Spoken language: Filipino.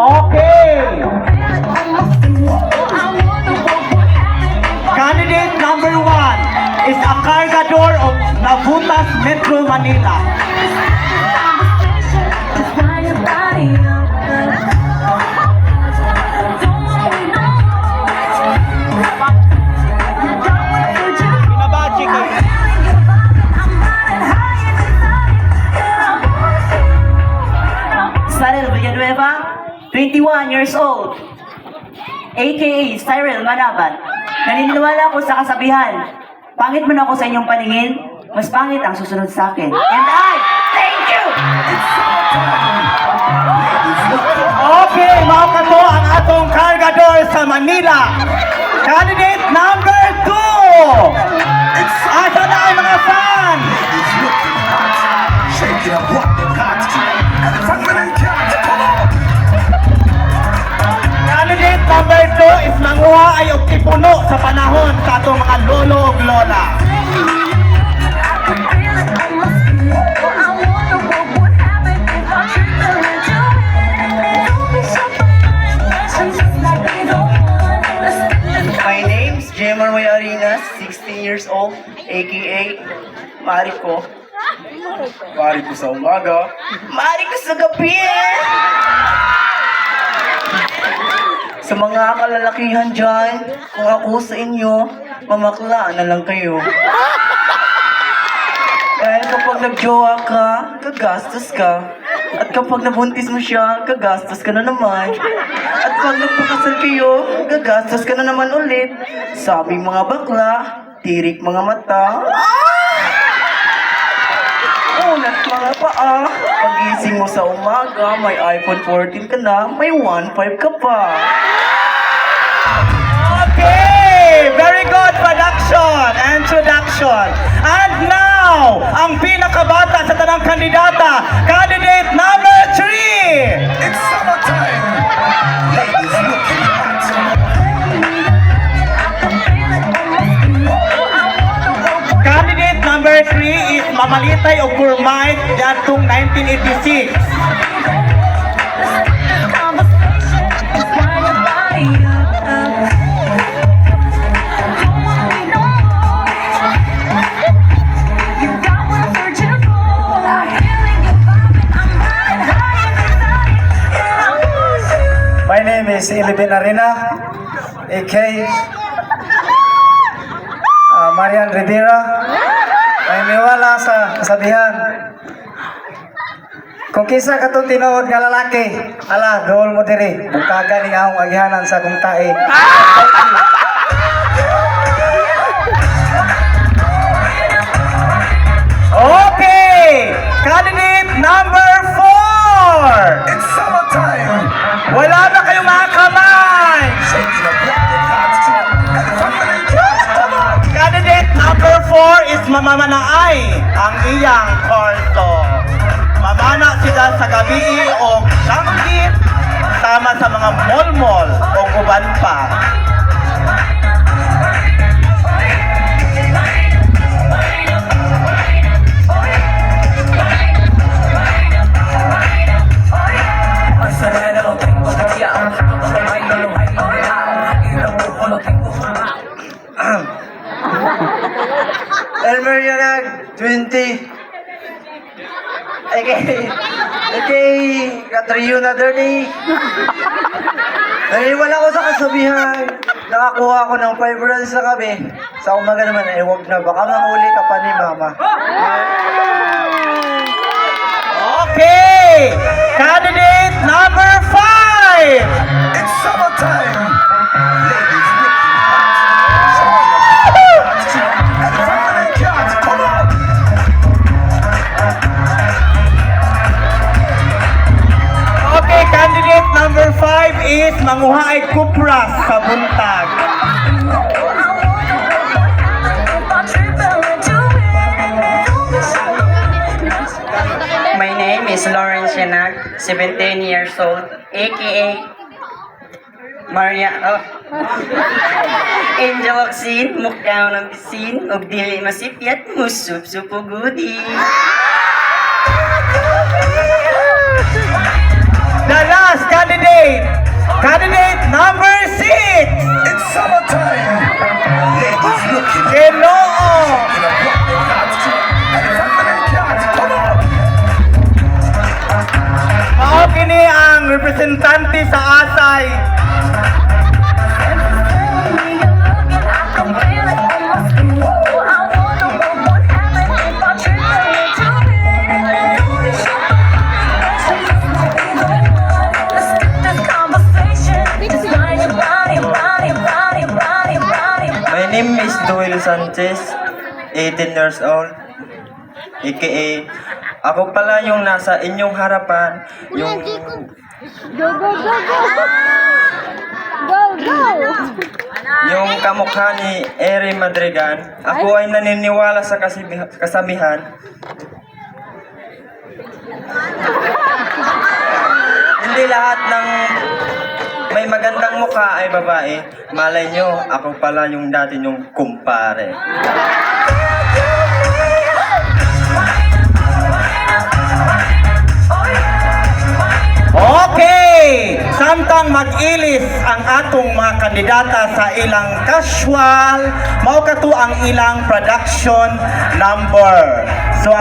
Okay. Candidate number 1 is a cargador of Navutas, Metro Manila. Binabaji kayo. Cyril Villanueva, 21 years old, aka Cyril Manaban. Naniniwala ako sa kasabihan, pangit man ako sa inyong paningin, mas pangit ang susunod sa akin. And I thank you! Okay, mga kato ang atong cargador sa Manila. Candidate number 2. Asa na ang mga fan? Candidate number 2 is manguha ay og tipuno sa panahon sa atong mga lolo ug lola. My name's Jemar Mayarinas, 16 years old, aka Mariko. Mariko sa umaga. Mariko sa gabi! Sa mga kalalakihan dyan, kung ako sa inyo, mamaklaan na lang kayo. Dahil kapag nagjowa ka, gagastos ka. At kapag nabuntis mo siya, gagastos ka na naman. At pag nagpakasal kayo, gagastos ka na naman ulit. Sabi mga bakla, tirik mga mata. Unat mga paa. Pagising mo sa umaga, may iPhone 14 ka na, may 1.5 ka pa. Okay, very good introduction. And now, ang pinakabata sa tanang kandidata, candidate number 3. It's summertime. Ladies looking hot. Candidate number 3 is Mamalitay o Gurmay datong 1986. My name is Ilibin Arena, a.k. Marian Rivera. Naniniwala sa kasabihan. Kung kisa ka itong tinuod nga lalaki, ala, dool mo diri. Magkaga ni akong agihanan sa kong tae. Okay, candidate number 4. It's summertime. Wala na kayong mga kamay. Shaking up like the cats. And the family cats. Come on. Candidate number 4 is Mamamanaay, ang iyang korto. Mamana sila sa gabi o langkit, sama sa mga mall-mall o uban pa. Elmer Yanag, 20. Okay, Katriyo na dirty. Naniwala ko sa kasabihan. Nakakuha ko ng 5 runs sa gabi. Sa umaga naman, huwag na. Baka mahuli ka pa ni Mama. Okay, candidate number 5. It's summertime. Ladies looking hot. Shaking up like the cats. And the family cats. Come on. Okay, candidate number 5 is Manguhaay Kupras sa buntag. My name is Lawrence Yanag, 17 years old, aka Maria, Angel Oxin, mukha ng bisin, og dili masipyat, musup-supugudi. The last candidate, candidate number 6, It's summertime. Ladies looking Genoo. in a proper costume. And if I can't, come on. Mao kini ang representante sa Asay. My name is Duel Sanchez, 18 years old, aka ako pala yung nasa inyong harapan, yung Go, go, go, go! Go, go! yung kamukha ni Eri Madrigan. Ako ay naniniwala sa kasabihan. Hindi lahat ng may magandang mukha ay babae. Malay nyo, ako pala yung dati yung kumpare. Okay! Samtang mag-ilis ang atong mga kandidata sa ilang casual, mao kato ang ilang production number.